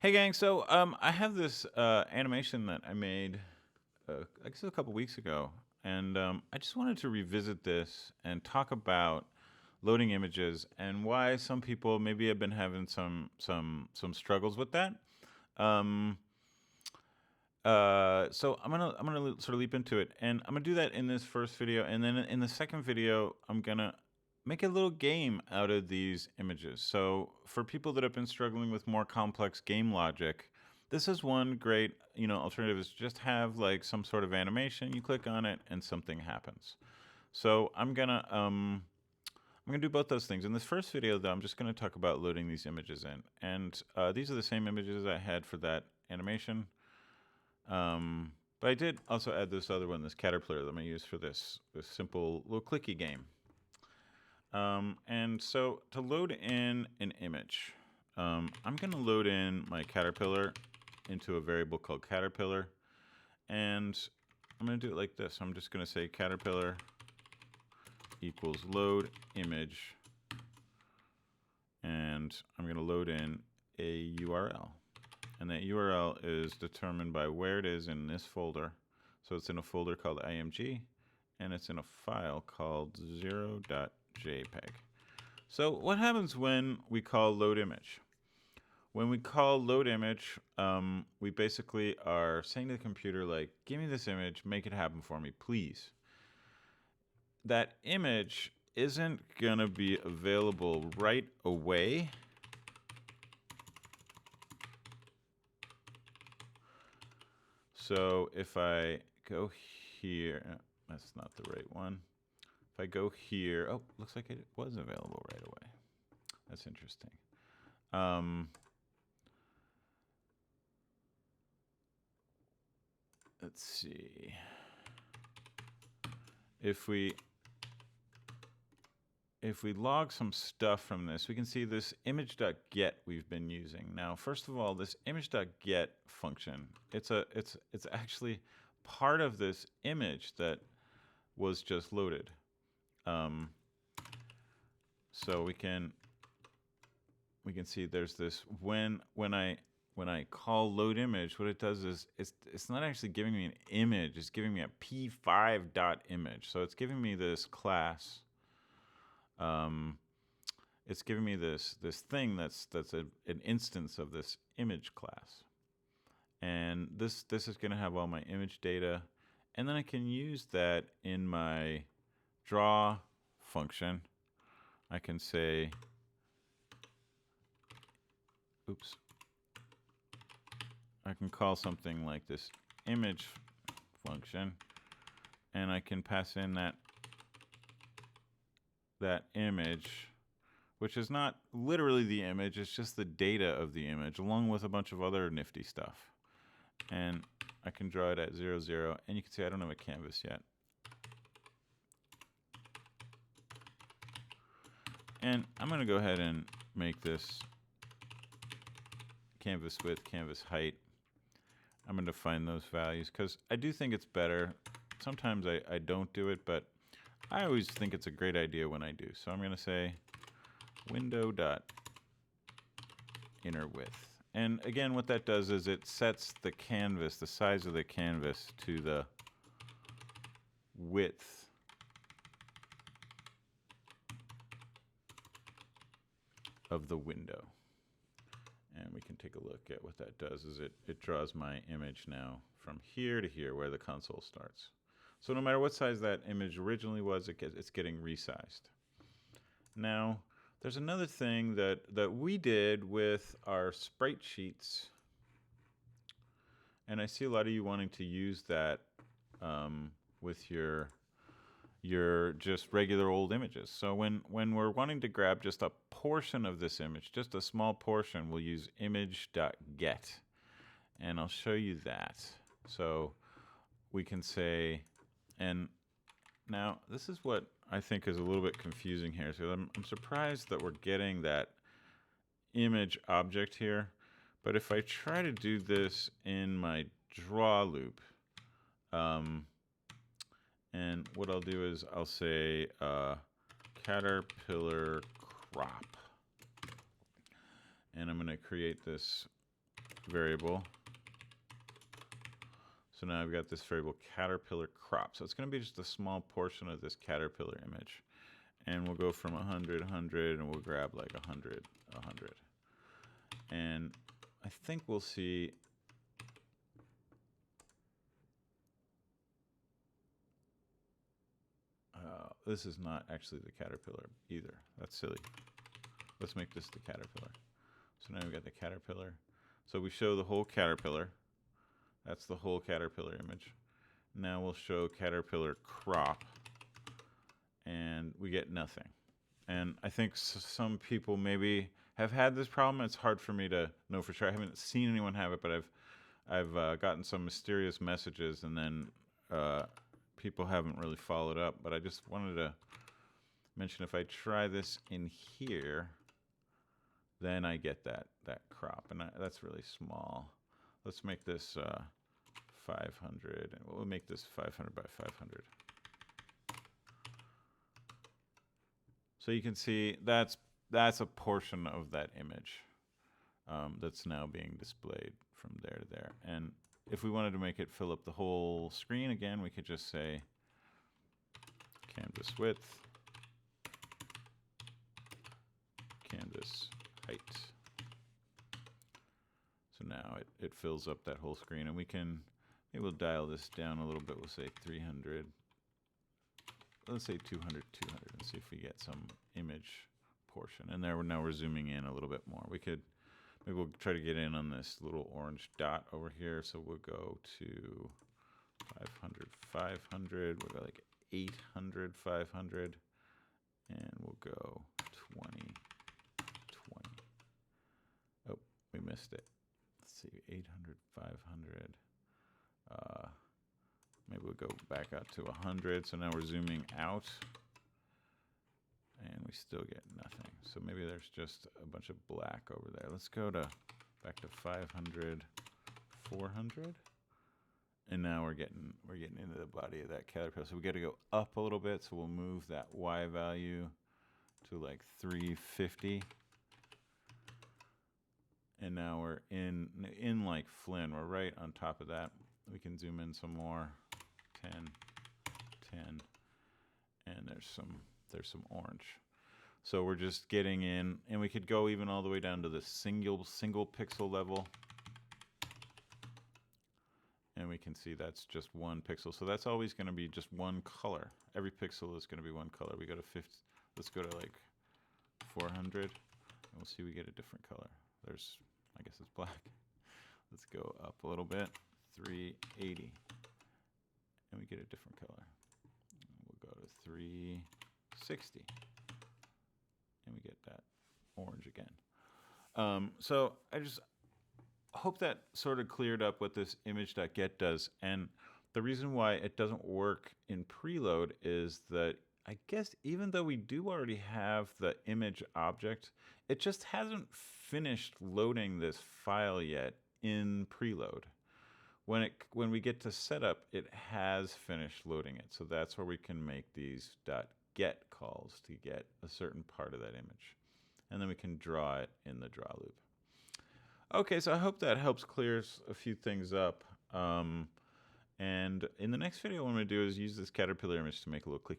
Hey gang, so I have this animation that I made, I guess a couple weeks ago, and I just wanted to revisit this and talk about loading images and why some people maybe have been having some struggles with that. Um, so I'm gonna sort of leap into it, and I'm gonna do that in this first video, and then in the second video, I'm gonna make a little game out of these images. So for people that have been struggling with more complex game logic, this is one great, alternative is just have like some sort of animation. You click on it, and something happens. So I'm gonna do both those things. In this first video, though, I'm just gonna talk about loading these images in, and these are the same images I had for that animation. But I did also add this other one, this caterpillar that I'm gonna use for this simple little clicky game. And so to load in an image, I'm gonna load in my caterpillar into a variable called caterpillar, and I'm gonna do it like this. I'm just gonna say caterpillar equals load image, and I'm gonna load in a URL. And that URL is determined by where it is in this folder. So it's in a folder called img, and it's in a file called 0.jpg. So what happens when we call load image? When we call load image, we basically are saying to the computer, like, give me this image, make it happen for me, please. That image isn't gonna be available right away. So if I go here, that's not the right one. If I go here, oh, looks like it was available right away. That's interesting. Let's see. If we log some stuff from this, we can see this image.get we've been using. Now, first of all, this image.get function, it's actually part of this image that was just loaded. So we can see there's this when I call load image, what it does is it's not actually giving me an image, it's giving me a p5.image. So it's giving me this class. It's giving me this thing that's an instance of this image class, and this is going to have all my image data, and then I can use that in my draw function. I can say, oops, I can call something like this image function, and I can pass in that image, which is not literally the image, it's just the data of the image, along with a bunch of other nifty stuff. And I can draw it at 0, 0, and you can see I don't have a canvas yet. And I'm going to go ahead and make this canvas width, canvas height. I'm going to define those values because I do think it's better. Sometimes I don't do it, but I always think it's a great idea when I do. So I'm going to say window.inner width. And again, what that does is it sets the canvas, the size of the canvas, to the width of the window. And we can take a look at what that does is it draws my image now from here to here where the console starts. So no matter what size that image originally was, it's getting resized. Now, there's another thing that we did with our sprite sheets, and I see a lot of you wanting to use that with your just regular old images. So when we're wanting to grab just a portion of this image, just a small portion, we'll use image.get, and I'll show you that. So we can say, and now this is what I think is a little bit confusing here. So I'm surprised that we're getting that image object here, but if I try to do this in my draw loop, and what I'll do is I'll say caterpillar crop, and I'm going to create this variable. So now I've got this variable caterpillar crop. So it's going to be just a small portion of this caterpillar image. And we'll go from 100, 100, and we'll grab like 100, 100. And I think we'll see this is not actually the caterpillar either. That's silly. Let's make this the caterpillar. So now we've got the caterpillar. So we show the whole caterpillar. That's the whole caterpillar image. Now we'll show caterpillar crop, and we get nothing. And I think some people maybe have had this problem. It's hard for me to know for sure. I haven't seen anyone have it, but I've gotten some mysterious messages, and then people haven't really followed up. But I just wanted to mention, if I try this in here, then I get that crop, and that's really small. Let's make this 500, and we'll make this 500 by 500. So you can see that's a portion of that image that's now being displayed from there to there. And if we wanted to make it fill up the whole screen again, we could just say canvas width, canvas height. So now it fills up that whole screen, and maybe we'll dial this down a little bit. We'll say 300. Let's say 200, 200, and see if we get some image portion. And now we're zooming in a little bit more. Maybe we'll try to get in on this little orange dot over here. So we'll go to 500, 500. We'll go like 800, 500, and we'll go 20, 20. Oh, we missed it. Let's see, 800, 500. Maybe we'll go back out to 100. So now we're zooming out, and we still get nothing. So maybe there's just a bunch of black over there. Let's go back to 500, 400, and now we're getting into the body of that caterpillar. So we got to go up a little bit. So we'll move that Y value to like 350. And now we're in like Flynn. We're right on top of that. We can zoom in some more. 10, 10, and there's some orange. So we're just getting in, and we could go even all the way down to the single pixel level. And we can see that's just one pixel. So that's always going to be just one color. Every pixel is going to be one color. We go to 50. Let's go to like 400, and we'll see we get a different color. I guess it's black. Let's go up a little bit. 380. And we get a different color. We'll go to 360. And we get that orange again. So I just hope that sort of cleared up what this image.get does. And the reason why it doesn't work in preload is that I guess even though we do already have the image object, it just hasn't finished loading this file yet in preload. When we get to setup, it has finished loading it. So that's where we can make these .get calls to get a certain part of that image. And then we can draw it in the draw loop. Okay, so I hope that helps clear a few things up. And in the next video, what I'm going to do is use this caterpillar image to make a little clicky